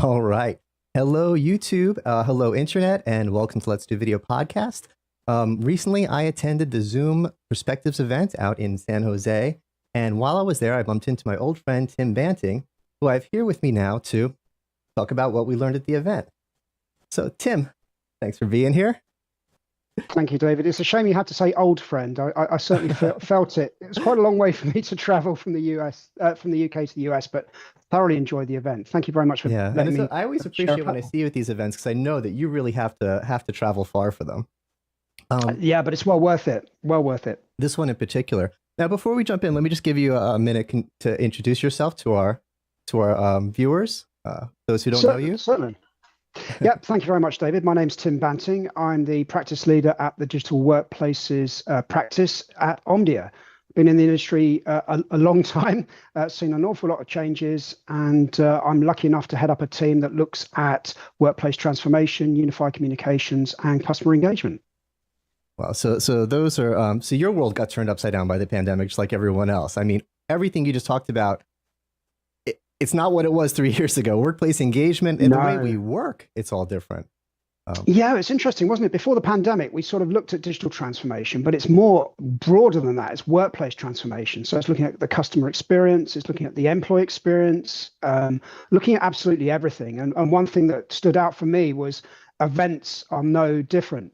All right. Hello, YouTube. Hello, Internet, and welcome to Let's Do Video podcast. Recently, I attended the Zoom Perspectives event out in San Jose. And while I was there, I bumped into my old friend, Tim Banting, who I have here with me now to talk about what we learned at the event. So, Tim, thanks for being here. Thank you, David. It's a shame you had to say old friend. I certainly felt it. It was quite a long way for me to travel from the from the UK to the US, but thoroughly enjoyed the event. Thank you very much for letting me. I always appreciate when I see you at these events because I know that you really have to travel far for them. Yeah, but it's well worth it. Well worth it. This one in particular. Now, before we jump in, let me just give you a minute to introduce yourself to our viewers, those who don't know you. Certainly. Yep, thank you very much, David. My name's Tim Banting. I'm the practice leader at the Digital Workplaces practice at Omdia. Been in the industry a long time, seen an awful lot of changes, and I'm lucky enough to head up a team that looks at workplace transformation, unified communications, and customer engagement. Wow, so those are so your world got turned upside down by the pandemic, just like everyone else. I mean, everything you just talked about. It's not what it was 3 years ago. Workplace engagement and the way we work, it's all different. Yeah, it's interesting, wasn't it? Before the pandemic, we sort of looked at digital transformation, but it's more broader than that. It's workplace transformation. So it's looking at the customer experience, it's looking at the employee experience, looking at absolutely everything. And one thing that stood out for me was events are no different.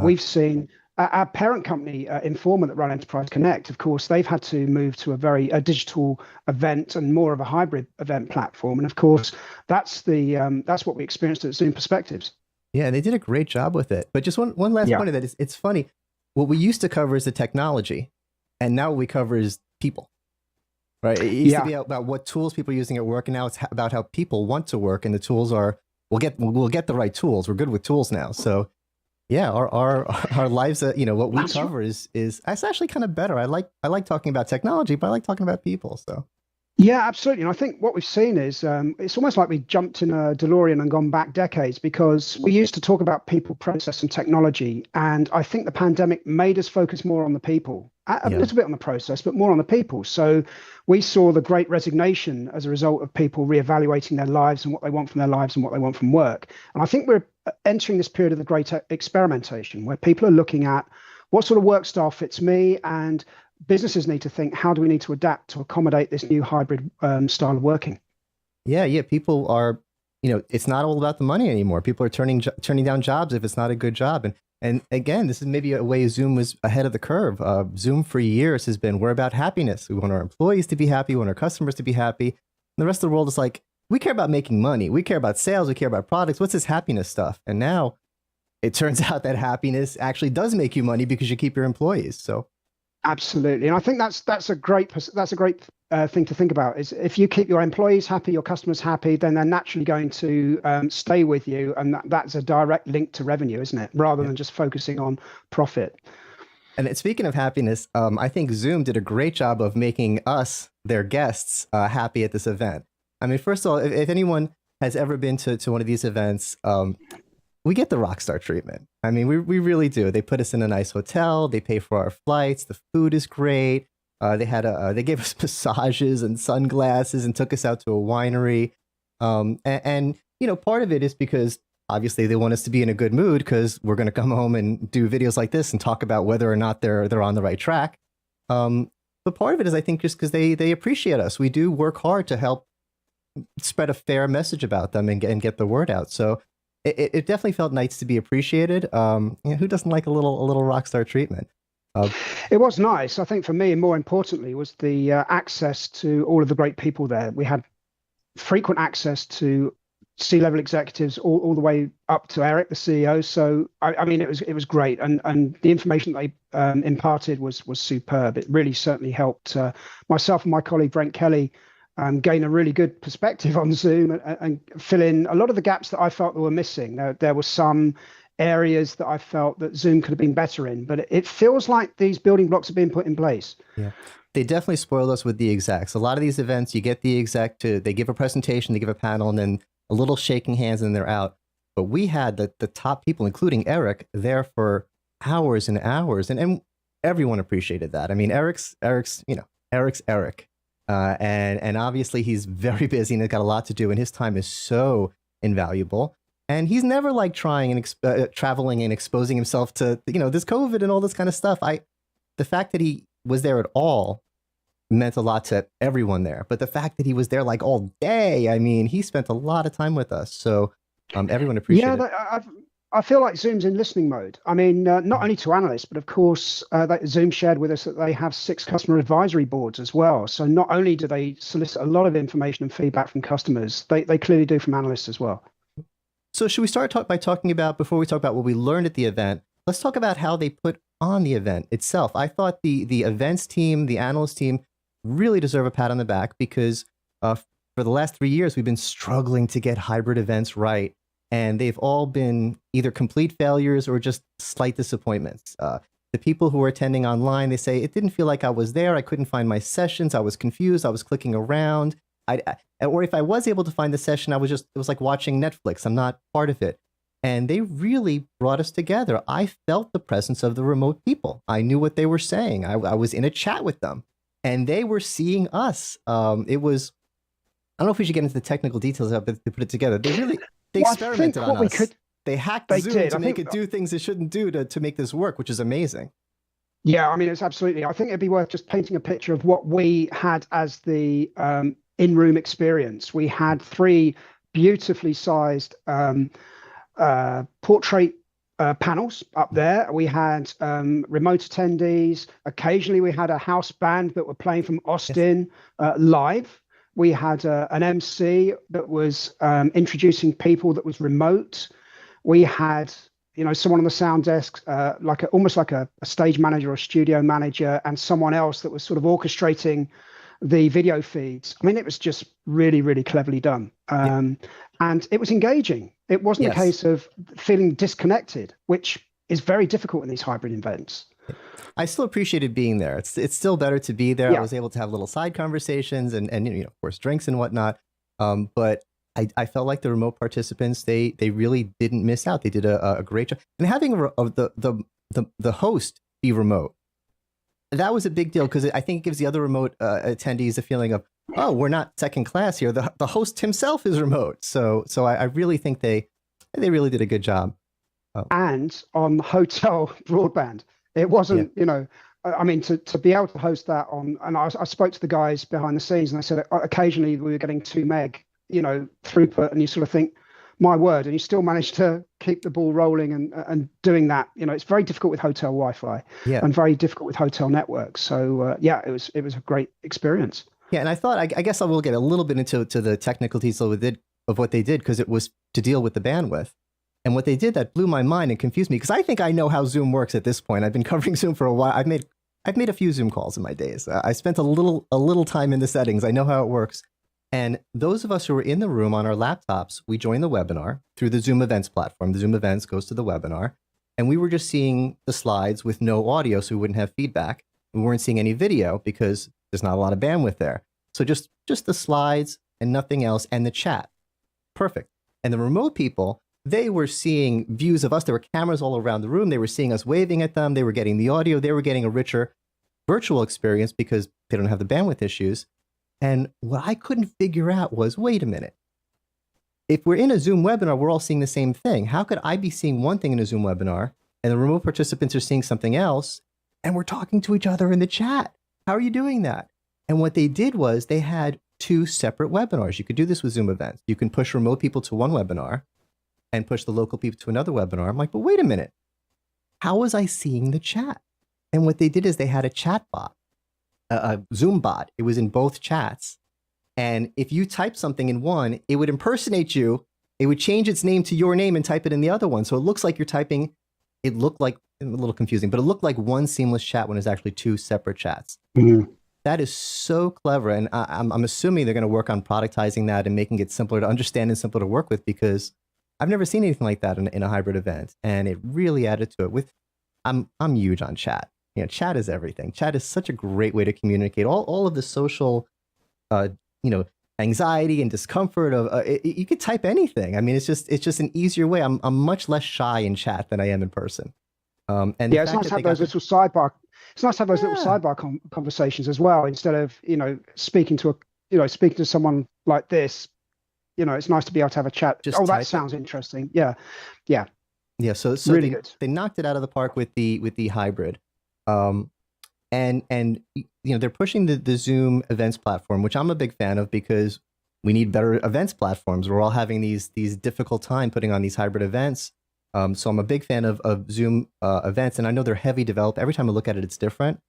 We've seen our parent company, Informa, that run Enterprise Connect, of course, they've had to move to a digital event and more of a hybrid event platform. And of course, that's what we experienced at Zoom Perspectives. Yeah, they did a great job with it. But just one last point of that is, it's funny. What we used to cover is the technology, and now what we cover is people. Right? It used to be about what tools people are using at work, and now it's about how people want to work, and the tools are we'll get the right tools. We're good with tools now. So yeah, our lives, what we cover is it's actually kind of better. I like talking about technology, but I like talking about people. So yeah, absolutely. And I think what we've seen is it's almost like we jumped in a DeLorean and gone back decades, because we used to talk about people, process, and technology. And I think the pandemic made us focus more on the people, a little bit on the process, but more on the people. So we saw the great resignation as a result of people reevaluating their lives and what they want from their lives and what they want from work. And I think we're entering this period of the great experimentation, where people are looking at what sort of work style fits me, and businesses need to think, how do we need to adapt to accommodate this new hybrid style of working? Yeah. People are, it's not all about the money anymore. People are turning down jobs if it's not a good job. And again, this is maybe a way Zoom was ahead of the curve. Zoom for years has been, we're about happiness. We want our employees to be happy. We want our customers to be happy. And the rest of the world is like, we care about making money. We care about sales. We care about products. What's this happiness stuff? And now it turns out that happiness actually does make you money because you keep your employees. So absolutely. And I think that's a great thing to think about, is if you keep your employees happy, your customers happy, then they're naturally going to stay with you. And that's a direct link to revenue, isn't it? Rather than just focusing on profit. And speaking of happiness, I think Zoom did a great job of making us, their guests, happy at this event. I mean, first of all, if anyone has ever been to one of these events, we get the rock star treatment. I mean, we really do. They put us in a nice hotel. They pay for our flights. The food is great. They gave us massages and sunglasses and took us out to a winery. And part of it is because obviously they want us to be in a good mood, because we're going to come home and do videos like this and talk about whether or not they're on the right track. But part of it is, I think, just because they appreciate us. We do work hard to help spread a fair message about them and get the word out. So it definitely felt nice to be appreciated. Who doesn't like a little rock star treatment? It was nice. I think for me, and more importantly, was the access to all of the great people there. We had frequent access to C-level executives all the way up to Eric, the CEO. So I mean, it was great, and the information they imparted was superb. It really certainly helped myself and my colleague Brent Kelly gain a really good perspective on Zoom and fill in a lot of the gaps that I felt that were missing. There were some areas that I felt that Zoom could have been better in, but it feels like these building blocks are being put in place. Yeah, they definitely spoiled us with the execs. A lot of these events, you get the exec they give a presentation, they give a panel, and then a little shaking hands and they're out. But we had the top people, including Eric, there for hours and hours, and everyone appreciated that. I mean, Eric's Eric. And obviously he's very busy and has got a lot to do, and his time is so invaluable. And he's never like trying and traveling and exposing himself to this COVID and all this kind of stuff. The fact that he was there at all meant a lot to everyone there. But the fact that he was there like all day, I mean, he spent a lot of time with us. So everyone appreciated it. I feel like Zoom's in listening mode. I mean, not only to analysts, but of course, Zoom shared with us that they have 6 customer advisory boards as well. So not only do they solicit a lot of information and feedback from customers, they clearly do from analysts as well. So should we start by talking about, before we talk about what we learned at the event, let's talk about how they put on the event itself. I thought the events team, the analyst team, really deserve a pat on the back because for the last 3 years, we've been struggling to get hybrid events right. And they've all been either complete failures or just slight disappointments. The people who were attending online, they say, it didn't feel like I was there. I couldn't find my sessions. I was confused. I was clicking around. Or if I was able to find the session, it was like watching Netflix. I'm not part of it. And they really brought us together. I felt the presence of the remote people. I knew what they were saying. I was in a chat with them and they were seeing us. It was, I don't know if we should get into the technical details of it to put it together. They experimented on us. They hacked Zoom to make it do things it shouldn't do to make this work, which is amazing. Yeah, I mean, it's absolutely. I think it'd be worth just painting a picture of what we had as the in-room experience. We had 3 beautifully sized portrait panels up there. We had remote attendees. Occasionally, we had a house band that were playing from Austin live. We had an MC that was introducing people that was remote. We had, someone on the sound desk, almost like a stage manager or studio manager, and someone else that was sort of orchestrating the video feeds. I mean, it was just really, really cleverly done. And it was engaging. It wasn't a case of feeling disconnected, which is very difficult in these hybrid events. I still appreciated being there. It's still better to be there. Yeah. I was able to have little side conversations and of course drinks and whatnot. But I felt like the remote participants, they really didn't miss out. They did a great job. And having the host be remote, that was a big deal because I think it gives the other remote attendees a feeling of, oh, we're not second class here. The host himself is remote. So I really think they really did a good job. And on hotel broadband. It wasn't, I mean, to be able to host that on, and I spoke to the guys behind the scenes and I said, occasionally we were getting 2 meg, throughput, and you sort of think, my word, and you still managed to keep the ball rolling and doing that. It's very difficult with hotel Wi-Fi and very difficult with hotel networks. So it was a great experience. Yeah, and I thought, I guess I will get a little bit into the technical details of what they did because it was to deal with the bandwidth. And what they did that blew my mind and confused me because I think I know how Zoom works at this point. I've been covering Zoom for a while. I've made a few Zoom calls in my days. I spent a little time in the settings. I know how it works. And those of us who were in the room on our laptops, we joined the webinar through the Zoom Events platform. The Zoom Events goes to the webinar. And we were just seeing the slides with no audio, so we wouldn't have feedback. We weren't seeing any video because there's not a lot of bandwidth there. So just the slides and nothing else and the chat. Perfect. And the remote people, they were seeing views of us. There were cameras all around the room. They were seeing us waving at them. They were getting the audio. They were getting a richer virtual experience because they don't have the bandwidth issues. And what I couldn't figure out was, wait a minute. If we're in a Zoom webinar, we're all seeing the same thing. How could I be seeing one thing in a Zoom webinar and the remote participants are seeing something else and we're talking to each other in the chat? How are you doing that? And what they did was they had 2 separate webinars. You could do this with Zoom events. You can push remote people to one webinar and push the local people to another webinar. I'm like, but wait a minute. How was I seeing the chat? And what they did is they had a chat bot, a Zoom bot. It was in both chats. And if you type something in one, it would impersonate you. It would change its name to your name and type it in the other one. So it looks like you're typing, it looked like, a little confusing, but it looked like one seamless chat when it's actually 2 separate chats. Mm-hmm. That is so clever. And I'm assuming they're going to work on productizing that and making it simpler to understand and simpler to work with because I've never seen anything like that in a hybrid event. And it really added to it. I'm huge on chat. Chat is everything. Chat is such a great way to communicate. All of the social, anxiety and discomfort of you could type anything. I mean, it's just an easier way. I'm much less shy in chat than I am in person. And the Yeah, it's fact nice that to they have got those the little sidebar. It's nice to have those little yeah, sidebar conversations as well, instead of speaking to speaking to someone like this. It's nice to be able to have a chat. just Oh, that type it. sounds interesting. Yeah, yeah, Yeah, so really they good. they knocked it out of the park with the hybrid. Um, and they're pushing the Zoom events platform, which I'm a big fan of because we need better events platforms. We're all having these difficult time putting on these hybrid events. So I'm a big fan of Zoom events, and I know they're heavy developed. Every time I look at it, it's different.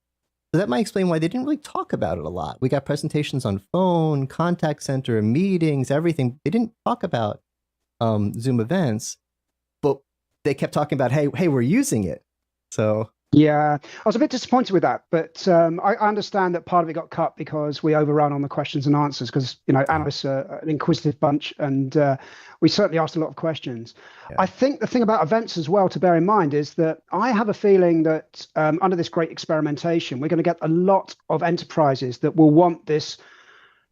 So that might explain why they didn't really talk about it a lot. We got presentations on phone, contact center, meetings, everything. They didn't talk about Zoom events, but they kept talking about, hey, we're using it. So Yeah, I was a bit disappointed with that, but I understand that part of it got cut because we overrun on the questions and answers because oh, analysts are an inquisitive bunch, and we certainly asked a lot of questions. I yeah, think the thing about events as well to bear in mind is that I have a feeling that under this great experimentation, we're going to get a lot of enterprises that will want this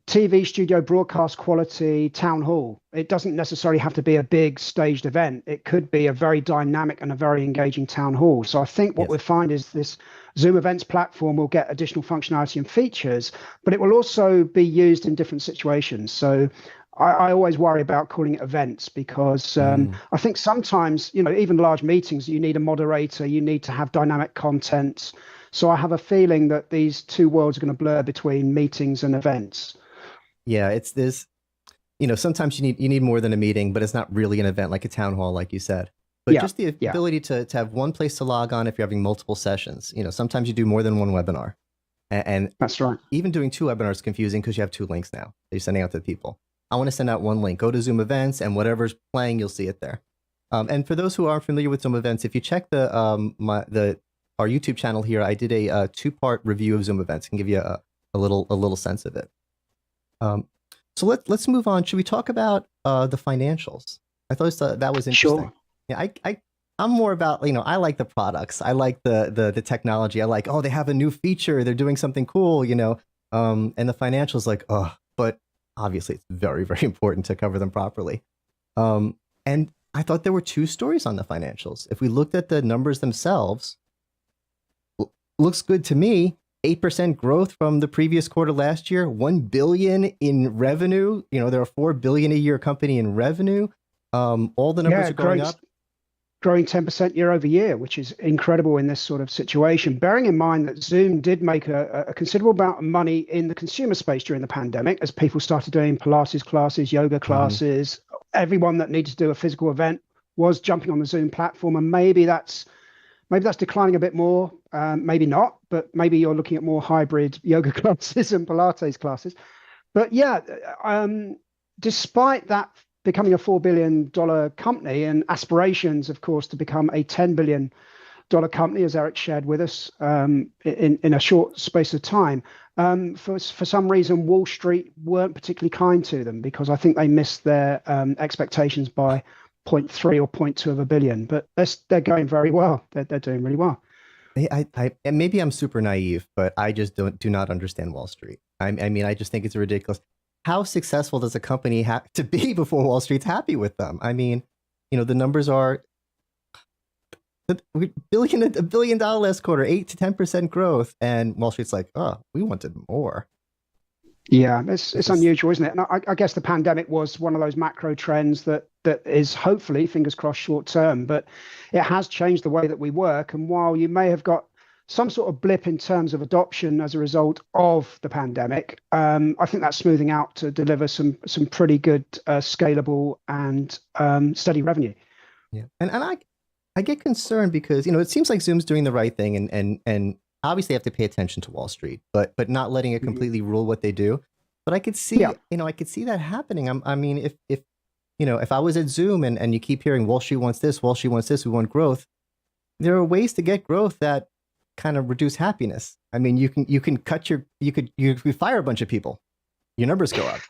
TV studio broadcast quality town hall. It doesn't necessarily have to be a big staged event. It could be a very dynamic and a very engaging town hall. So I think what yes. we'll find is this Zoom events platform will get additional functionality and features, but it will also be used in different situations. So I always worry about calling it events because Mm. I think sometimes, even large meetings, you need a moderator, you need to have dynamic content. So I have a feeling that these two worlds are going to blur between meetings and events. Yeah, it's this. Sometimes you need more than a meeting, but it's not really an event like a town hall, like you said. But Yeah, just the yeah, ability to have one place to log on if you're having multiple sessions. Sometimes you do more than one webinar, and that's right. even doing two webinars is confusing because you have two links now that you're sending out to people. I want to send out one link. Go to Zoom Events, and whatever's playing, you'll see it there. And for those who aren't familiar with Zoom Events, if you check the our YouTube channel here, I did a two-part review of Zoom Events and give you a little sense of it. Um, so let's move on. Should we talk about the financials? I thought that was interesting. Sure. Yeah, I'm more about I like the products. I like the technology. I like, oh, they have a new feature. They're doing something cool. And the financials like, oh, but obviously it's very very important to cover them properly. And I thought there were two stories on the financials. If we looked at the numbers themselves, looks good to me. 8% growth from the previous quarter last year, 1 billion in revenue. They're a 4 billion a year company in revenue. All the numbers Yeah, are going up. growing 10% year over year, which is incredible in this sort of situation. Bearing in mind that Zoom did make a considerable amount of money in the consumer space during the pandemic as people started doing Pilates classes, yoga Mhm. classes. Everyone that needed to do a physical event was jumping on the Zoom platform, and maybe that's declining a bit more. Maybe not, but maybe you're looking at more hybrid yoga classes and Pilates classes. But yeah, despite that becoming a $4 billion company and aspirations, of course, to become a $10 billion company, as Eric shared with us in a short space of time, for some reason, Wall Street weren't particularly kind to them because I think they missed their expectations by zero point 0.3 or zero point 0.2 of a billion. But they're going very well. They're doing really well. And maybe I'm super naive, but I just do not understand Wall Street. I mean, I just think it's ridiculous. How successful does a company have to be before Wall Street's happy with them? I mean, the numbers are a billion dollar last quarter, 8 to 10% growth, and Wall Street's like, oh, we wanted more. Yeah, it's It's it's just unusual, isn't it? And I guess the pandemic was one of those macro trends that is hopefully, fingers crossed, short term, but it has changed the way that we work. And while you may have got some sort of blip in terms of adoption as a result of the pandemic, I think that's smoothing out to deliver some pretty good scalable and steady revenue. yeah, and I get concerned because it seems like Zoom's doing the right thing, and obviously have to pay attention to Wall Street, but not letting it Mhm. completely rule what they do. But Yeah, I could see that happening. I mean, if I was at Zoom and you keep hearing Wall Street wants this, Wall Street wants this, we want growth. There are ways to get growth that kind of reduce happiness. I mean, you can you could fire a bunch of people, your numbers go up.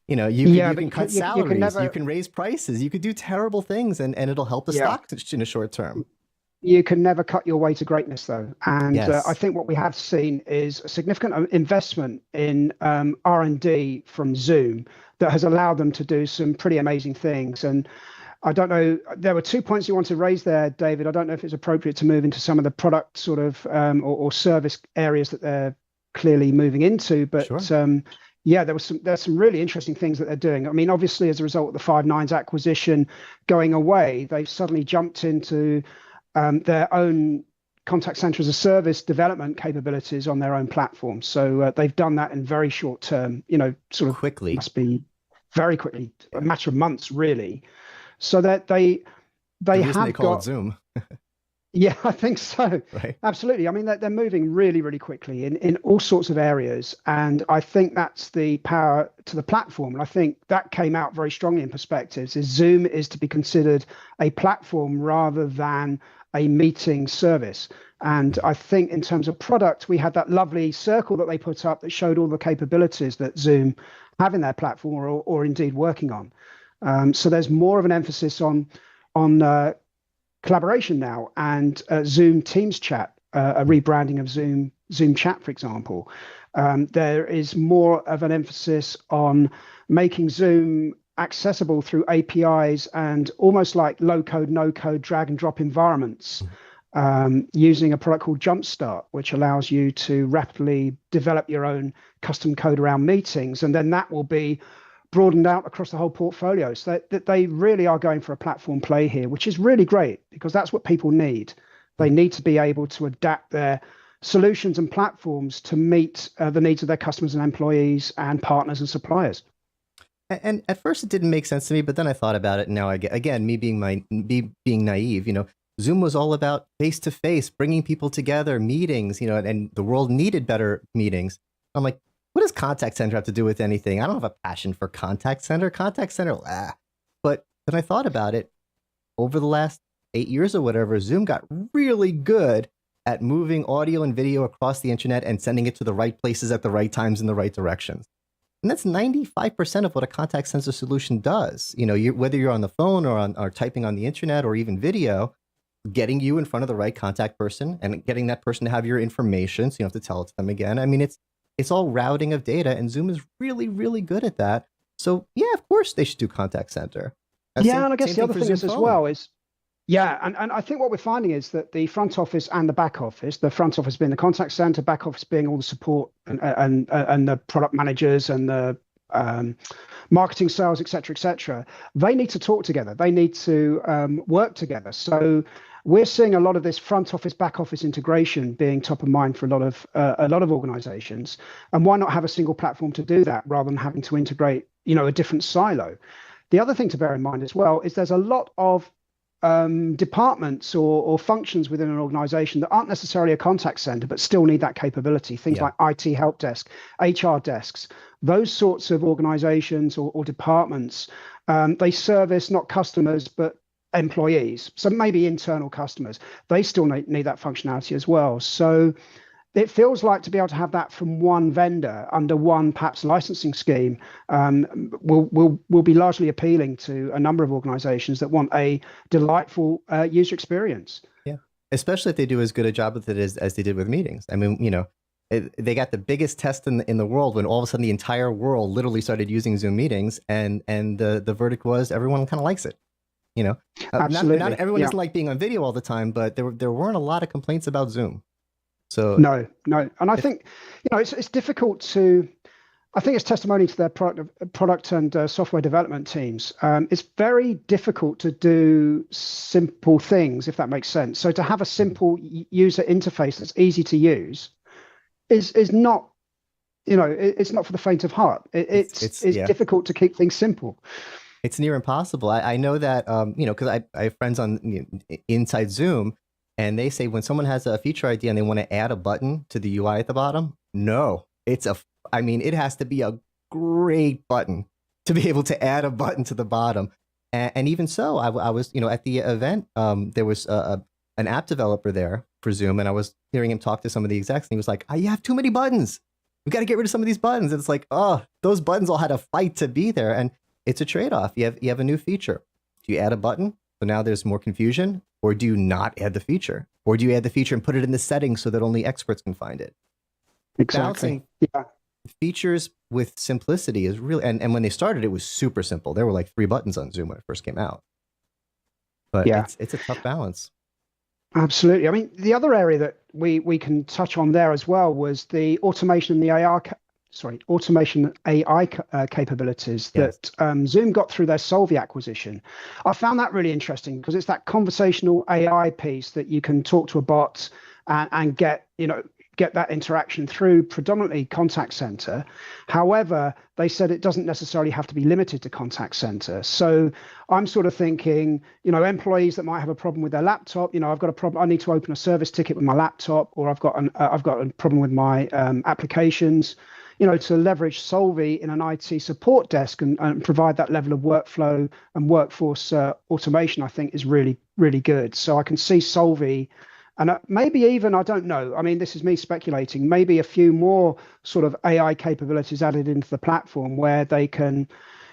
You could yeah, you but can cut you can salaries, you never. can raise prices, you could do terrible things, and it'll help the Yeah. stock in a short term. You can never cut your way to greatness, though. And I Yes. think what we have seen is a significant investment in R&D from Zoom that has allowed them to do some pretty amazing things. And I don't know. There were 2 points you want to raise there, David. I don't know if it's appropriate to move into some of the product sort of or service areas that they're clearly moving into, Sure. but yeah, there's some really interesting things that they're doing. I mean, obviously, as a result of the Five Nines acquisition going away, they've suddenly jumped into their own contact center as a service development capabilities on their own platform. So they've done that in very short term. Sort of Quickly. must be very quickly, a Yeah. matter of months, really, so that The they reason they have call it got. Zoom, Yeah, I think so. right? Absolutely. I mean, they're moving really, really quickly in all sorts of areas. And I think that's the power to the platform. And I think that came out very strongly in perspectives is Zoom is to be considered a platform rather than a meeting service. And Mhm. I think in terms of product, we had that lovely circle that they put up that showed all the capabilities that Zoom have in their platform or indeed working on. So there's more of an emphasis on collaboration now, and Zoom Teams Chat, a rebranding of Zoom Chat, for example. There is more of an emphasis on making Zoom accessible through APIs and almost like low code, no code, drag and drop environments. Using a product called Jumpstart, which allows you to rapidly develop your own custom code around meetings, and then that will be broadened out across the whole portfolio. So that they really are going for a platform play here, which is really great because that's what people need. They need to be able to adapt their solutions and platforms to meet the needs of their customers and employees and partners and suppliers. And at first it didn't make sense to me, but then I thought about it, and now I get, again, me being naive. Zoom was all about face to face, bringing people together, meetings. And the world needed better meetings. I'm like, what does contact center have to do with anything? I don't have a passion for contact center. Contact center, But then I thought about it. Over the last 8 years or whatever, Zoom got really good at moving audio and video across the internet and sending it to the right places at the right times in the right directions. And that's 95% of what a contact center solution does. Whether you're on the phone or typing on the internet or even video, getting you in front of the right contact person and getting that person to have your information, so you don't have to tell it to them again. I mean, it's all routing of data, and Zoom is really, really good at that. So yeah, of course they should do contact center. Yeah, Same and I guess same the thing other for thing Zoom is as Phone. well is yeah, and I think what we're finding is that the front office and the back office, the front office being the contact center, back office being all the support and the product managers and the marketing, sales, et cetera, they need to talk together. They need to work together. So we're seeing a lot of this front office, back office integration being top of mind for a lot of organizations. And why not have a single platform to do that rather than having to integrate, a different silo? The other thing to bear in mind as well is there's a lot of departments or functions within an organization that aren't necessarily a contact center, but still need that capability. Things Yeah. like IT help desk, HR desks, those sorts of organizations or departments, they service not customers, but employees. So maybe internal customers, they still need that functionality as well. So it feels like to be able to have that from one vendor under one perhaps licensing scheme will be largely appealing to a number of organizations that want a delightful user experience. Yeah. Especially if they do as good a job with it as they did with meetings. I mean, they got the biggest test in the world when all of a sudden the entire world literally started using Zoom meetings, and the verdict was everyone kind of likes it. Not Absolutely. everyone Yeah. doesn't like being on video all the time, but there weren't a lot of complaints about Zoom. So No. And I think, it's difficult to, I think it's testimony to their product and software development teams. It's very difficult to do simple things, if that makes sense. So to have a simple user interface that's easy to use is not, it's not for the faint of heart. It's yeah, difficult to keep things simple. it's near impossible. I know that because I have friends on inside Zoom, and they say when someone has a feature idea and they want to add a button to the UI at the bottom, no, I mean, it has to be a great button to be able to add a button to the bottom. And even so, I was, at the event, there was an app developer there for Zoom, and I was hearing him talk to some of the execs, and he was like, you have too many buttons. We got to get rid of some of these buttons. And it's like, oh, those buttons all had to fight to be there. And it's a trade-off. You have a new feature. Do you add a button? So now there's more confusion, or do you not add the feature? Or do you add the feature and put it in the settings so that only experts can find it? Exactly. Balancing Yeah. features with simplicity is really, and when they started, it was super simple. There were like 3 buttons on Zoom when it first came out. but Yeah, it's a tough balance. absolutely. I mean, the other area that we can touch on there as well was the automation and the automation AI capabilities Yes. that Zoom got through their Solvay acquisition. I found that really interesting because it's that conversational AI piece that you can talk to a bot and get, get that interaction through predominantly contact center. However, they said it doesn't necessarily have to be limited to contact center. So I'm sort of thinking, employees that might have a problem with their laptop, I've got a problem, I need to open a service ticket with my laptop, or I've got a problem with my applications, to leverage Solvay in an IT support desk and provide that level of workflow and workforce automation, I think is really, really good. So I can see Solvay, and maybe even, I don't know, I mean, this is me speculating, maybe a few more sort of AI capabilities added into the platform where they can,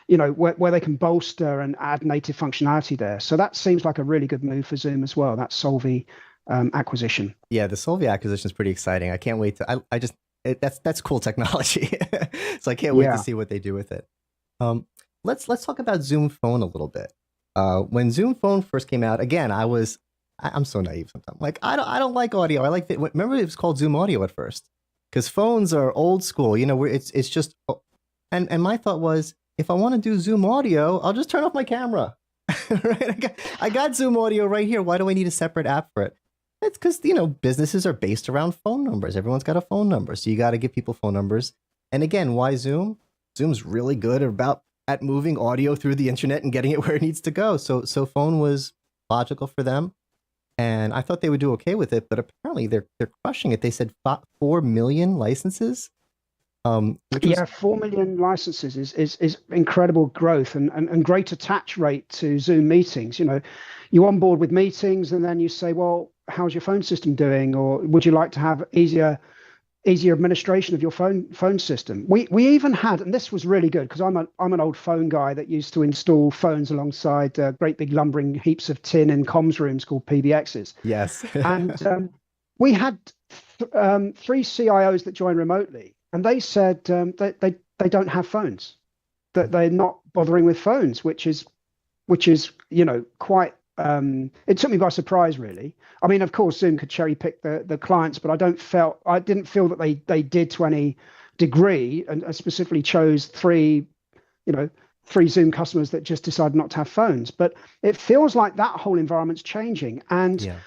where they can bolster and add native functionality there. So that seems like a really good move for Zoom as well, that Solvay acquisition. Yeah, the Solvay acquisition is pretty exciting. I can't wait to. I just that's cool technology. So I can't wait to Yeah. see what they do with it. Um, let's talk about Zoom Phone a little bit. When Zoom Phone first came out, again, I'm so naive sometimes. Like I don't like audio. I like remember it was called Zoom Audio at first because phones are old school. Where it's just and my thought was if I want to do Zoom Audio, I'll just turn off my camera. Right? I got Zoom Audio right here. Why do I need a separate app for it? It's because businesses are based around phone numbers. Everyone's got a phone number, so you got to give people phone numbers. And again, why Zoom? Zoom's really good at moving audio through the internet and getting it where it needs to go. So phone was logical for them, and I thought they would do okay with it. But apparently they're crushing it. They said 4 million licenses, which was Yeah, 4 million licenses is incredible growth and great attach rate to Zoom meetings. You onboard with meetings and then you say, well, how's your phone system doing? Or would you like to have easier administration of your phone system? We even had, and this was really good because I'm an old phone guy that used to install phones alongside great big lumbering heaps of tin in comms rooms called PBXs. yes, And we had three CIOs that joined remotely, and they said they don't have phones, that they're not bothering with phones, which is quite. It took me by surprise, really. I mean, of course, Zoom could cherry pick the clients, but I didn't feel that they did to any degree, and specifically chose three Zoom customers that just decided not to have phones. But it feels like that whole environment's changing, and yeah,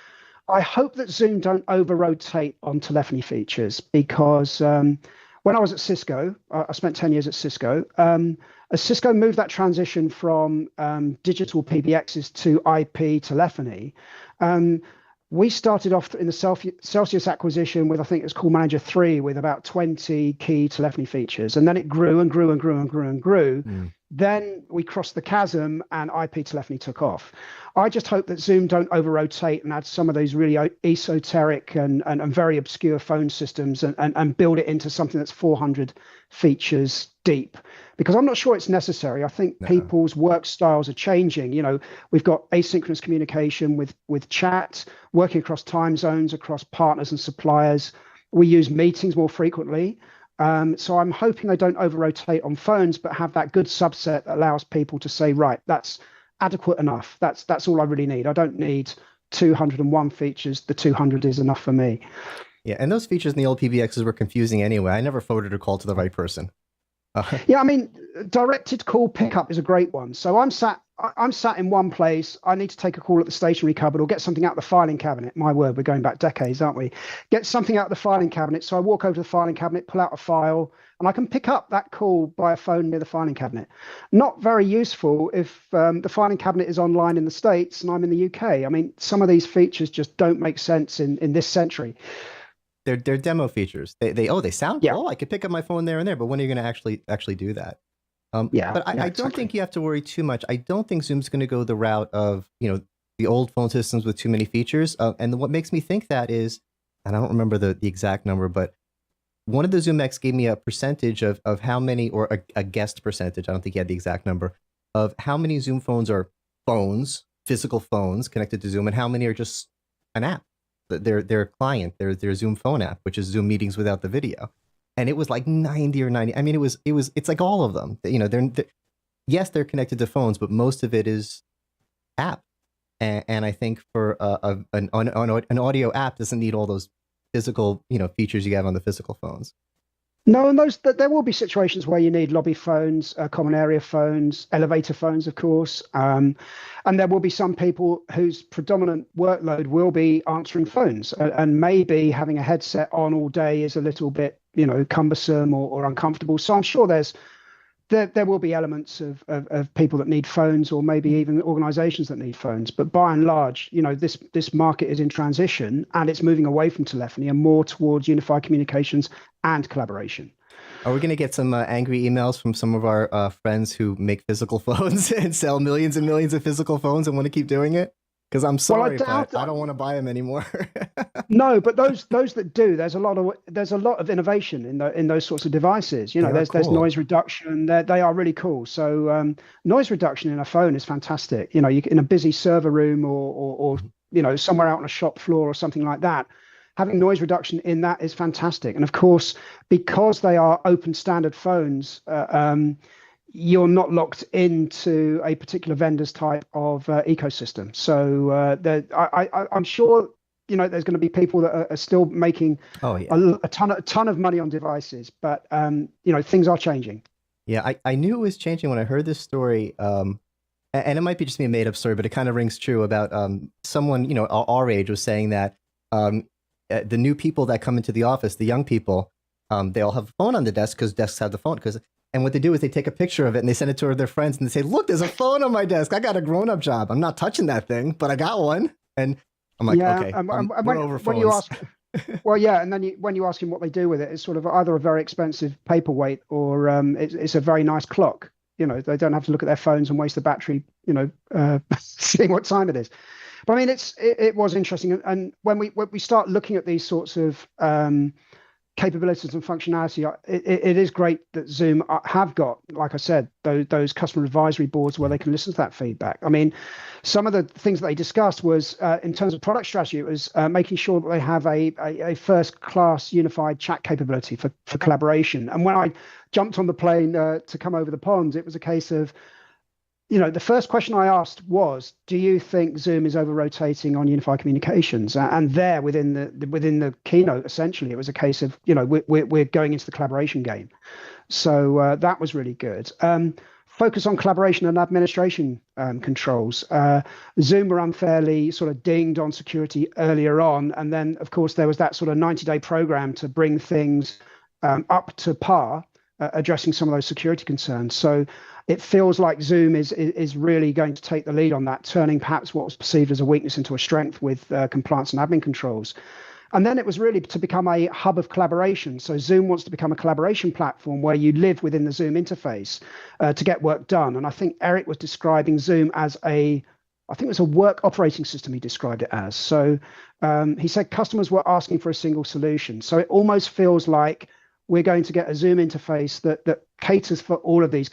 I hope that Zoom don't over rotate on telephony features because when I was at Cisco, I spent 10 years at Cisco. As Cisco moved that transition from digital PBXs to IP telephony, um, we started off in the Celsius acquisition with, I think it was Call Manager 3 with about 20 key telephony features. And then it grew and grew and grew and grew and grew. mm, Then we crossed the chasm and IP telephony took off. I just hope that Zoom don't over rotate and add some of those really esoteric and very obscure phone systems and build it into something that's 400 features deep, because I'm not sure it's necessary. I think no, people's work styles are changing. We've got asynchronous communication with chat, working across time zones, across partners and suppliers. We use meetings more frequently. So I'm hoping they don't over rotate on phones, but have that good subset that allows people to say, right, that's adequate enough. That's all I really need. I don't need 201 features. The 200 is enough for me. yeah. And those features in the old PBXs were confusing anyway. I never forwarded a call to the right person. Yeah, I mean, directed call pickup is a great one. So I'm sat in one place. I need to take a call at the stationery cupboard or get something out of the filing cabinet. My word, we're going back decades, aren't we? Get something out of the filing cabinet. So I walk over to the filing cabinet, pull out a file, and I can pick up that call by a phone near the filing cabinet. Not very useful if the filing cabinet is online in the States and I'm in the UK. I mean, some of these features just don't make sense in this century. They're demo features. They sound Yeah, cool. I could pick up my phone there and there, but when are you going to actually do that? yeah, But I, yeah, I don't exactly. think you have to worry too much. I don't think Zoom's going to go the route of the old phone systems with too many features. And what makes me think that is, and I don't remember the exact number, but one of the Zoom X gave me a percentage of how many, or a guessed percentage. I don't think he had the exact number of how many Zoom phones are phones, physical phones connected to Zoom, and how many are just an app, their client, their Zoom phone app, which is Zoom meetings without the video. And it was like 90 or 90. I mean, it's like all of them. They're yes, they're connected to phones, but most of it is app. and I think for an audio app doesn't need all those physical, features you have on the physical phones. No, and those there will be situations where you need lobby phones, common area phones, elevator phones, of course, and there will be some people whose predominant workload will be answering phones, and maybe having a headset on all day is a little bit, cumbersome or uncomfortable. So I'm sure there will be elements of people that need phones, or maybe even organizations that need phones. But by and large, this market is in transition, and it's moving away from telephony and more towards unified communications and collaboration. Are we going to get some angry emails from some of our friends who make physical phones and sell millions and millions of physical phones and want to keep doing it? Because I'm Well, I sorry, but doubt I don't want to buy them anymore. no, but those that do, there's a lot of innovation in those sorts of devices. They are There's cool. noise reduction. They are really cool. So noise reduction in a phone is fantastic. You in a busy server room, or somewhere out on a shop floor or something like that. Having noise reduction in that is fantastic. And of course, because they are open standard phones, you're not locked into a particular vendor's type of ecosystem. So I'm sure there's going to be people that are still making Oh yeah. a ton of money on devices, but things are changing. Yeah, I knew it was changing when I heard this story. And it might be just me a made up story, but it kind of rings true about someone, our age was saying that the new people that come into the office, the young people, they all have a phone on the desk because desks have the phone. And what they do is they take a picture of it and they send it to their friends and they say, "Look, there's a phone on my desk. I got a grown up job. I'm not touching that thing, but I got one." And I'm like, Yeah, okay, and we're over when you phones. ask, well, yeah, and then when you ask him what they do with it, it's sort of either a very expensive paperweight, or it's a very nice clock. They don't have to look at their phones and waste the battery, seeing what time it is. But I mean, it was interesting, and when we start looking at these sorts of capabilities and functionality, it is great that Zoom have got, like I said, those customer advisory boards where Yeah. they can listen to that feedback. I mean, some of the things that they discussed was in terms of product strategy, it was making sure that they have a first class unified chat capability for collaboration. And when I jumped on the plane to come over the pond, it was a case of, the first question I asked was, do you think Zoom is over rotating on unified communications? And there, within the keynote, essentially, it was a case of, we're going into the collaboration game. So that was really good. Focus on collaboration and administration controls. Zoom were unfairly sort of dinged on security earlier on, and then of course there was that sort of 90-day program to bring things up to par, addressing some of those security concerns. So it feels like Zoom is really going to take the lead on that, turning perhaps what was perceived as a weakness into a strength with compliance and admin controls. And then it was really to become a hub of collaboration. So Zoom wants to become a collaboration platform where you live within the Zoom interface to get work done. And I think Eric was describing Zoom as I think it was a work operating system he described it as. So he said customers were asking for a single solution. So it almost feels like we're going to get a Zoom interface that caters for all of these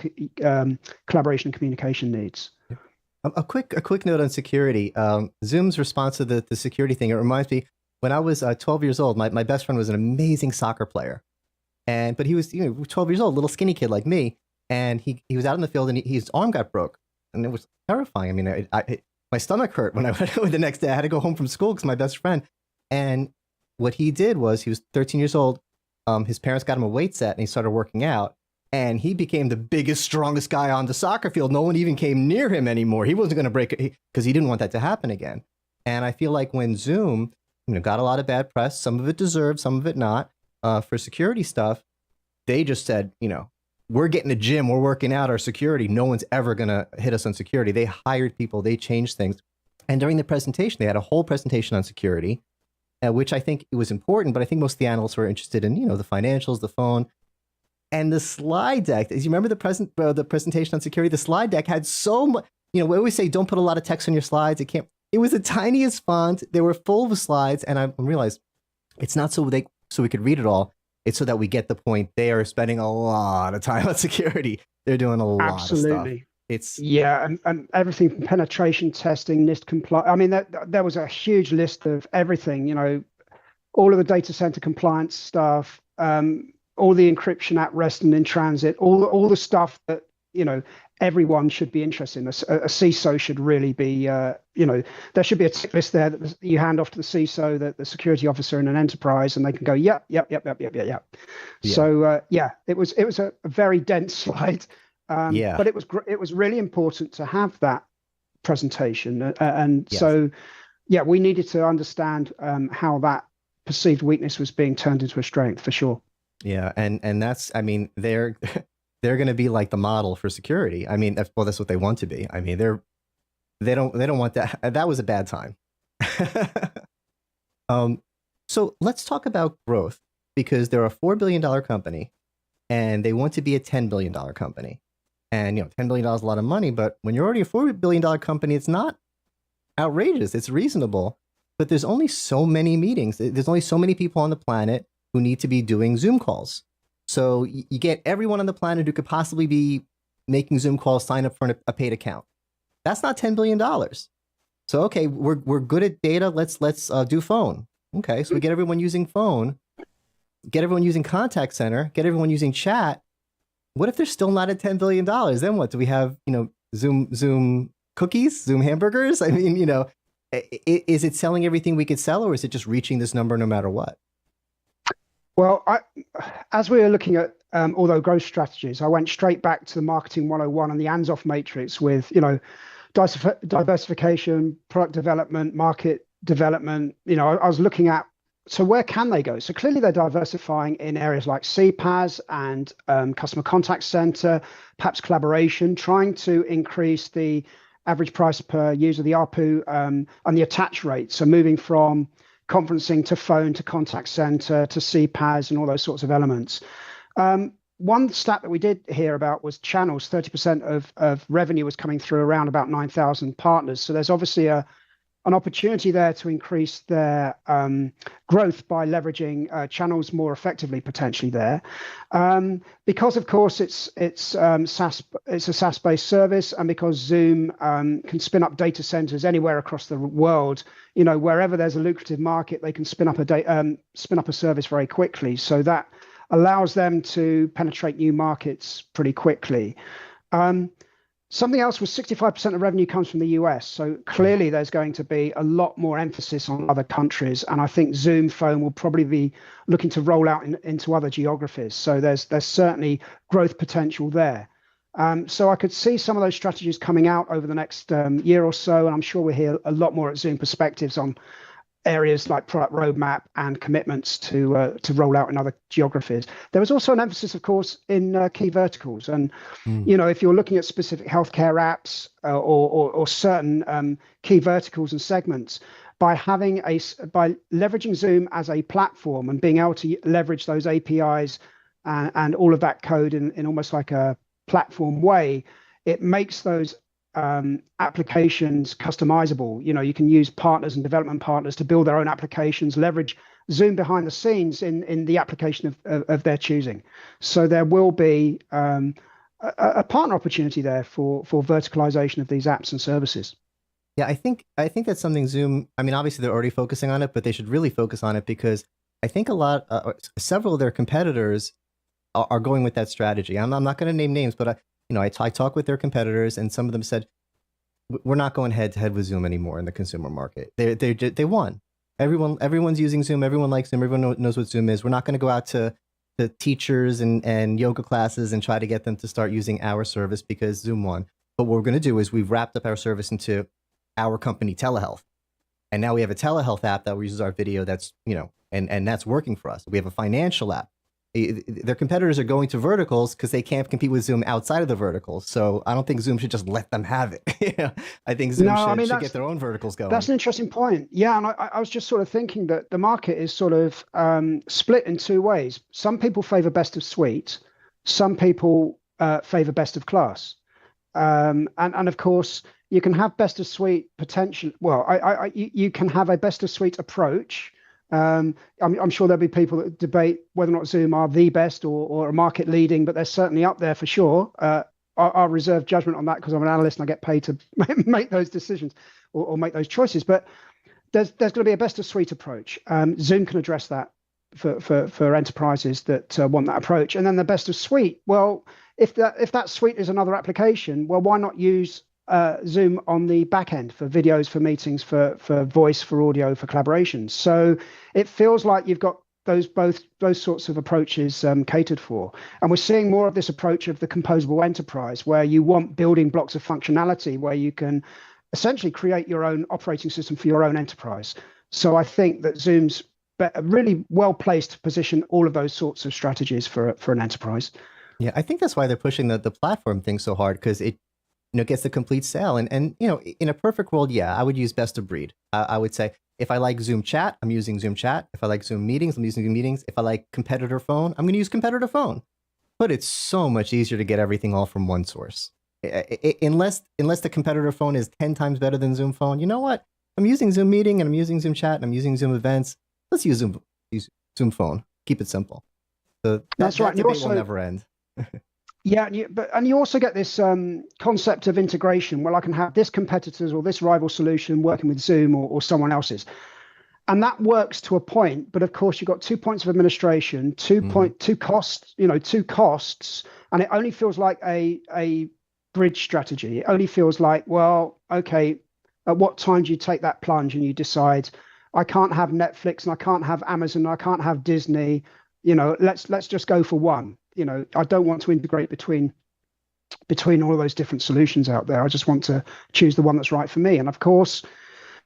collaboration and communication needs. A quick note on security. Zoom's response to the security thing, it reminds me when I was 12 years old, my best friend was an amazing soccer player. But he was 12 years old, little skinny kid like me, and he was out in the field and his arm got broke, and it was terrifying. I mean, my stomach hurt when I went the next day. I had to go home from school because my best friend. And what he did was he was 13 years old. His parents got him a weight set and he started working out. And he became the biggest, strongest guy on the soccer field. No one even came near him anymore. He wasn't going to break it because he didn't want that to happen again. And I feel like when Zoom, got a lot of bad press, some of it deserved, some of it not, for security stuff, they just said, we're getting a gym, we're working out our security. No one's ever going to hit us on security. They hired people, they changed things. And during the presentation, they had a whole presentation on security, which I think it was important, but I think most of the analysts were interested in, the financials, the phone. And the slide deck, as you remember the presentation on security, the slide deck had so much, we always say don't put a lot of text on your slides. It was the tiniest font. They were full of slides. And I realized it's not so we could read it all. It's so that we get the point. They are spending a lot of time on security. They're doing a lot of stuff. Absolutely. It's Yeah, and everything from penetration testing, NIST compliance. I mean, there was a huge list of everything, all of the data center compliance stuff, all the encryption at rest and in transit, all the stuff that, everyone should be interested in. A CISO should really be, there should be a tick list there that you hand off to the CISO, the security officer in an enterprise, and they can go, yep, yep, yep, yep, yep, yep, yep. Yeah. So it was a very dense slide, Yeah. but it was really important to have that presentation, and Yes. so we needed to understand how that perceived weakness was being turned into a strength for sure. Yeah, and that's, I mean, they're they're going to be like the model for security. I mean, that's what they want to be. I mean, they don't want that. That was a bad time. um, so let's talk about growth, because they're a $4 billion company, and they want to be a $10 billion company. And $10 billion is a lot of money, but when you're already a $4 billion company, it's not outrageous. It's reasonable. But there's only so many meetings. There's only so many people on the planet who need to be doing Zoom calls. So you get everyone on the planet who could possibly be making Zoom calls sign up for a paid account. That's not $10 billion. So okay, we're good at data. Let's do phone. Okay, so we get everyone using phone, get everyone using contact center, get everyone using chat. What if they're still not at $10 billion? Then what? Do we have Zoom cookies, Zoom hamburgers? I mean, is it selling everything we could sell, or is it just reaching this number no matter what? Well, as we were looking at all those growth strategies, I went straight back to the marketing 101 and the Ansoff matrix with, diversification, product development, market development. I was looking at, so where can they go? So clearly they're diversifying in areas like CPaaS and customer contact center, perhaps collaboration, trying to increase the average price per user, the ARPU, and the attach rate. So moving from conferencing to phone to contact center to CPaaS and all those sorts of elements. One stat that we did hear about was channels. 30% of revenue was coming through around about 9,000 partners. So there's obviously an opportunity there to increase their growth by leveraging channels more effectively, potentially there, because of course it's a SaaS-based service, and because Zoom can spin up data centers anywhere across the world. Wherever there's a lucrative market, they can spin up a service very quickly. So that allows them to penetrate new markets pretty quickly. Something else was 65% of revenue comes from the US. So clearly there's going to be a lot more emphasis on other countries. And I think Zoom Phone will probably be looking to roll out into other geographies. So there's certainly growth potential there. So I could see some of those strategies coming out over the next year or so. And I'm sure we'll hear a lot more at Zoom Perspectives on areas like product roadmap and commitments to roll out in other geographies. There was also an emphasis, of course, in key verticals. And, if you're looking at specific healthcare apps or certain key verticals and segments, by leveraging Zoom as a platform and being able to leverage those APIs and all of that code in almost like a platform way, it makes those applications customizable. You can use partners and development partners to build their own applications, leverage Zoom behind the scenes in the application of their choosing. So there will be a partner opportunity there for verticalization of these apps and services. Yeah, I think that's something Zoom. I mean, obviously they're already focusing on it, but they should really focus on it, because I think several of their competitors are going with that strategy. I'm not going to name names, but I talk with their competitors, and some of them said, we're not going head to head with Zoom anymore in the consumer market. They won. Everyone's using Zoom. Everyone likes Zoom. Everyone knows what Zoom is. We're not going to go out to the teachers and yoga classes and try to get them to start using our service because Zoom won. But what we're going to do is we've wrapped up our service into our company telehealth. And now we have a telehealth app that uses our video that's, and that's working for us. We have a financial app. Their competitors are going to verticals because they can't compete with Zoom outside of the verticals. So I don't think Zoom should just let them have it. I think Zoom should get their own verticals going. That's an interesting point. Yeah, and I was just sort of thinking that the market is sort of split in two ways. Some people favor best of suite. Some people favor best of class. And of course, you can have best of suite potential. Well, you can have a best of suite approach. I'm sure there'll be people that debate whether or not Zoom are the best or a market leading, but they're certainly up there for sure. I'll reserve judgment on that because I'm an analyst and I get paid to make those decisions or make those choices. But there's going to be a best of suite approach. Zoom can address that for enterprises that want that approach. And then the best of suite, well, if that suite is another application, well, why not use Zoom on the back end for videos, for meetings, for voice, for audio, for collaboration? So it feels like you've got those sorts of approaches catered for, and we're seeing more of this approach of the composable enterprise, where you want building blocks of functionality, where you can essentially create your own operating system for your own enterprise. So I think that Zoom's really well placed to position all of those sorts of strategies for an enterprise. Yeah, I think that's why they're pushing the platform thing so hard, because it gets the complete sale. And in a perfect world, yeah, I would use best of breed. I would say if I like Zoom chat, I'm using Zoom chat. If I like Zoom meetings, I'm using Zoom meetings. If I like competitor phone, I'm going to use competitor phone. But it's so much easier to get everything all from one source. Unless the competitor phone is 10 times better than Zoom phone, you know what? I'm using Zoom meeting and I'm using Zoom chat and I'm using Zoom events. Let's use Zoom phone. Keep it simple. So That's right. That debate will never end. Yeah, and you also get this concept of integration, where I can have this competitor's or this rival solution working with Zoom or someone else's, and that works to a point. But of course, you've got 2 points of administration, two costs, two costs, and it only feels like a bridge strategy. It only feels like, well, okay, at what time do you take that plunge and you decide, I can't have Netflix and I can't have Amazon, I can't have Disney. Let's just go for one. I don't want to integrate between all of those different solutions out there. I just want to choose the one that's right for me. And of course,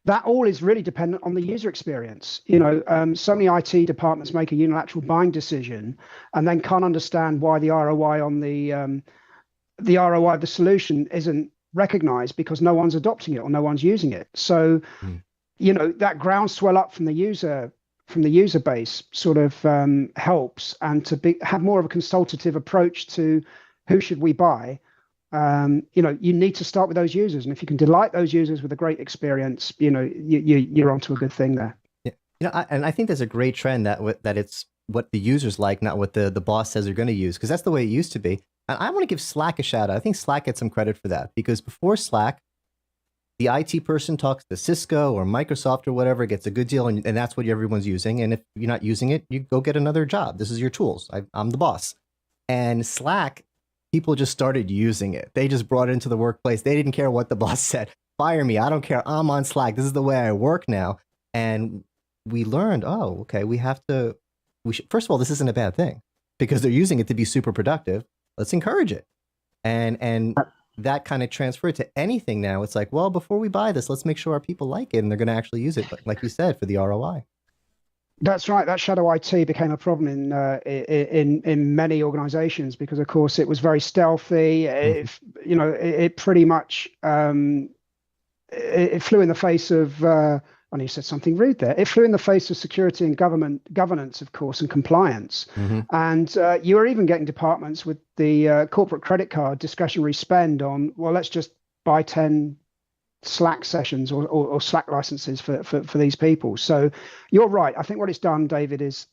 that all is really dependent on the user experience. So many IT departments make a unilateral buying decision and then can't understand why the ROI on the ROI of the solution isn't recognized, because no one's adopting it or no one's using it. So, that groundswell up from the user base sort of helps, and to have more of a consultative approach to who should we buy. You need to start with those users, and if you can delight those users with a great experience, you're onto a good thing there. Yeah, and I think there's a great trend that it's what the users like, not what the boss says they're going to use, because that's the way it used to be. And I want to give Slack a shout out. I think Slack gets some credit for that, because before Slack, the IT person talks to Cisco or Microsoft or whatever, gets a good deal, and that's what everyone's using. And if you're not using it, you go get another job. This is your tools. I'm the boss. And Slack, people just started using it. They just brought it into the workplace. They didn't care what the boss said. Fire me. I don't care. I'm on Slack. This is the way I work now. And we learned, oh, okay, first of all, this isn't a bad thing, because they're using it to be super productive. Let's encourage it. And that kind of transferred to anything now. It's like, well, before we buy this, let's make sure our people like it and they're going to actually use it, like you said, for the ROI. That's right. That shadow IT became a problem in many organizations, because, of course, it was very stealthy. It pretty much it flew in the face of. And you said something rude there. It flew in the face of security and governance, of course, and compliance. And you were even getting departments with the corporate credit card discretionary spend on, well, let's just buy 10 Slack sessions or Slack licenses for these people. So you're right. I think what it's done, David, is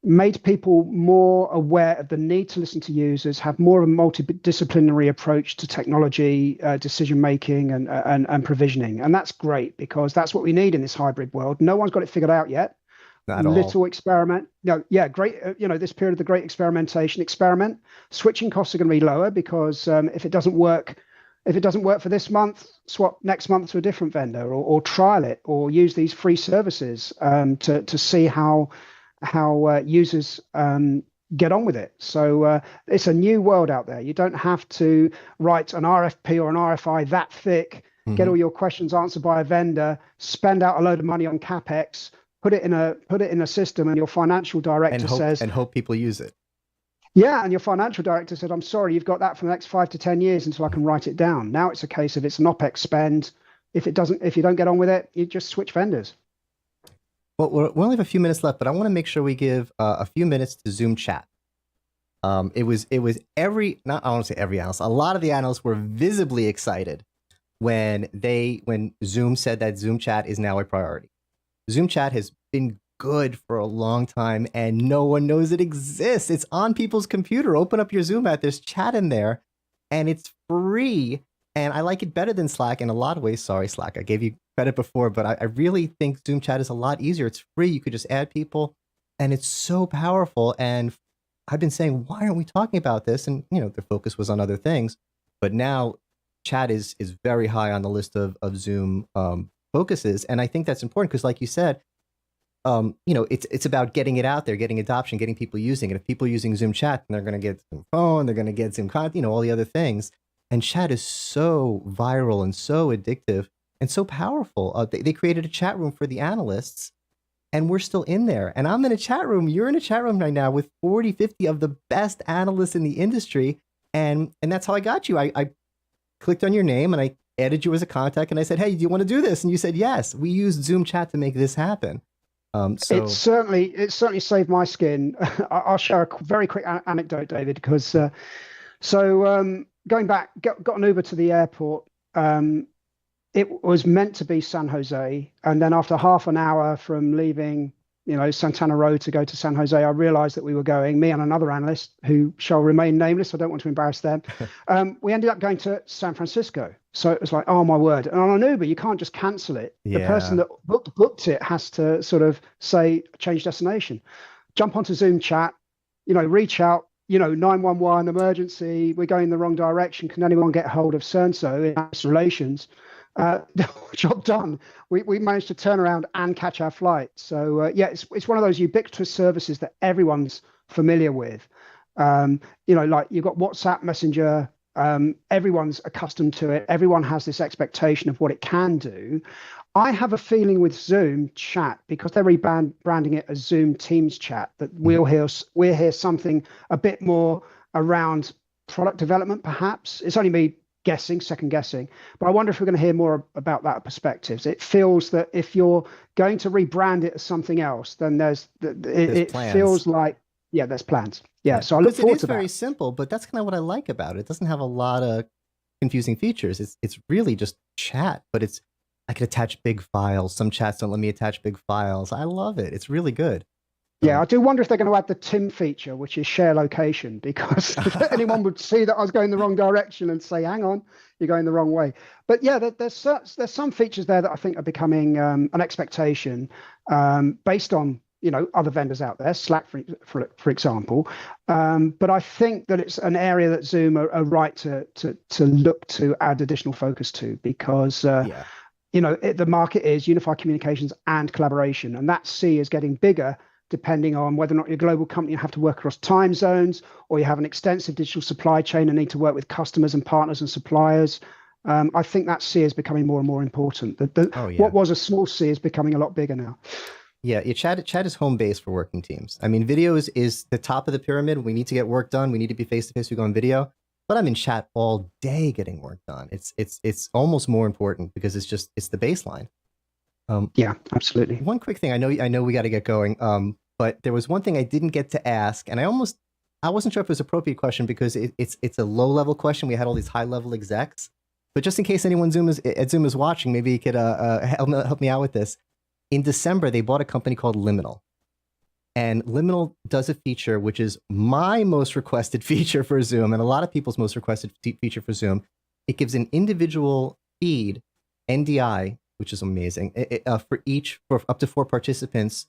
made people more aware of the need to listen to users, have more of a multidisciplinary approach to technology, decision making, and provisioning. And that's great, because that's what we need in this hybrid world. No one's got it figured out yet. Not all. Experiment. No, yeah, great. This period of the great experiment. Switching costs are going to be lower, because if it doesn't work for this month, swap next month to a different vendor, or trial it, or use these free services to see how users get on with it. So it's a new world out there. You don't have to write an RFP or an RFI that thick, get all your questions answered by a vendor, spend out a load of money on CapEx, put it in a system, and your financial director says, and hope people use it. Yeah, and your financial director said, I'm sorry, you've got that for the next 5 to 10 years until I can write it down. Now it's a case of it's an OPEX spend. If you don't get on with it, you just switch vendors. Well, we only have a few minutes left, but I want to make sure we give a few minutes to Zoom chat. It was I don't want to say every analyst. A lot of the analysts were visibly excited when Zoom said that Zoom chat is now a priority. Zoom chat has been good for a long time, and no one knows it exists. It's on people's computer. Open up your Zoom app. There's chat in there, and it's free. And I like it better than Slack in a lot of ways. Sorry, Slack. I gave you credit before, but I really think Zoom chat is a lot easier. It's free. You could just add people, and it's so powerful. And I've been saying, why aren't we talking about this? And their focus was on other things. But now chat is very high on the list of Zoom focuses. And I think that's important because, like you said, it's about getting it out there, getting adoption, getting people using it. If people are using Zoom chat, then they're going to get Zoom phone, they're going to get Zoom content, all the other things. And chat is so viral and so addictive and so powerful. They created a chat room for the analysts, and we're still in there. And I'm in a chat room. You're in a chat room right now with 40, 50 of the best analysts in the industry. And that's how I got you. I clicked on your name and I added you as a contact, and I said, hey, do you want to do this? And you said, yes. We used Zoom chat to make this happen. So It certainly saved my skin. I'll share a very quick anecdote, David, because going back, got an Uber to the airport. It was meant to be San Jose, and then after half an hour from leaving, Santana Row to go to San Jose, I realized that we were going, me and another analyst who shall remain nameless, I don't want to embarrass them. We ended up going to San Francisco. So it was like, oh my word. And on an Uber, you can't just cancel it. The person that booked it has to sort of say, change destination. Jump onto Zoom chat, reach out, 911 emergency, we're going the wrong direction. Can anyone get hold of so-and-so in investor relations? Job done. We managed to turn around and catch our flight. So it's one of those ubiquitous services that everyone's familiar with. Like you've got WhatsApp, Messenger. Everyone's accustomed to it. Everyone has this expectation of what it can do. I have a feeling with Zoom chat, because they're rebranding it as Zoom Teams chat, that we'll hear something a bit more around product development, perhaps. It's only me second guessing, but I wonder if we're going to hear more about that perspectives. It feels that if you're going to rebrand it as something else, then it feels like, there's plans. Yeah. So I look forward to that. It's very simple, but that's kind of what I like about it. It doesn't have a lot of confusing features. It's really just chat, but I can attach big files. Some chats don't let me attach big files. I love it. It's really good. Yeah, I do wonder if they're going to add the Tim feature, which is share location, because anyone would see that I was going the wrong direction and say, hang on, you're going the wrong way. But yeah, there's some features there that I think are becoming an expectation based on other vendors out there, Slack for example. But I think that it's an area that Zoom are right to look to add additional focus to, because the market is unified communications and collaboration, and that C is getting bigger, depending on whether or not you're a global company, you have to work across time zones, or you have an extensive digital supply chain and need to work with customers and partners and suppliers. I think that C is becoming more and more important. What was a small C is becoming a lot bigger now. Yeah, chat is home base for working teams. I mean, video is the top of the pyramid. We need to get work done. We need to be face-to-face. We go on video. But I'm in chat all day getting work done. It's almost more important because it's the baseline. Yeah, absolutely. One quick thing. I know we got to get going. But there was one thing I didn't get to ask, and I wasn't sure if it was an appropriate question because it's a low level question. We had all these high level execs, but just in case anyone at Zoom is watching, maybe you could help me out with this. In December, they bought a company called Liminal, and Liminal does a feature which is my most requested feature for Zoom, and a lot of people's most requested feature for Zoom. It gives an individual feed, NDI, which is amazing, for up to 4 participants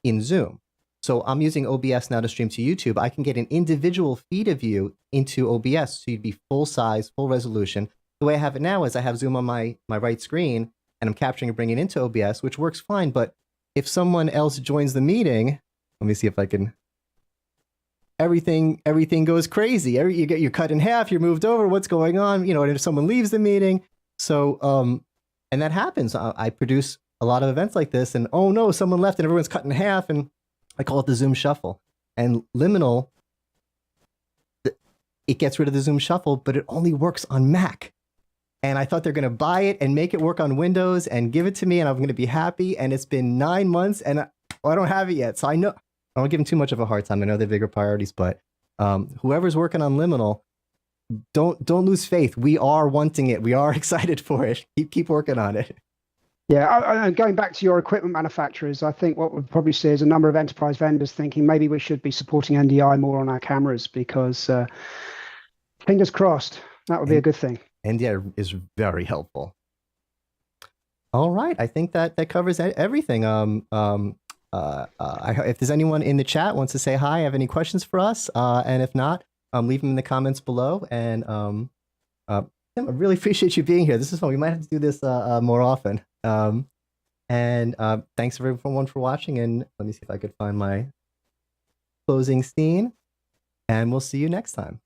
in Zoom. So I'm using OBS now to stream to YouTube. I can get an individual feed of you into OBS, so you'd be full size, full resolution. The way I have it now is I have Zoom on my right screen, and I'm capturing and bringing it into OBS, which works fine. But if someone else joins the meeting, let me see if I can. Everything goes crazy. You're cut in half. You're moved over. What's going on? And if someone leaves the meeting, so and that happens. I produce a lot of events like this, and oh no, someone left and everyone's cut in half, and I call it the Zoom Shuffle. And Liminal, it gets rid of the Zoom Shuffle, but it only works on Mac. And I thought they're going to buy it and make it work on Windows and give it to me, and I'm going to be happy. And it's been 9 months, and I don't have it yet. So I know I don't give them too much of a hard time. I know they're bigger priorities, but whoever's working on Liminal, don't lose faith. We are wanting it. We are excited for it. Keep working on it. Yeah, going back to your equipment manufacturers, I think what we'll probably see is a number of enterprise vendors thinking maybe we should be supporting NDI more on our cameras, because fingers crossed, that would be a good thing. NDI is very helpful. All right, I think that covers everything. if there's anyone in the chat wants to say hi, have any questions for us, and if not, leave them in the comments below. And Tim, I really appreciate you being here. This is fun. We might have to do this more often. And thanks everyone for watching. And let me see if I could find my closing scene. And we'll see you next time.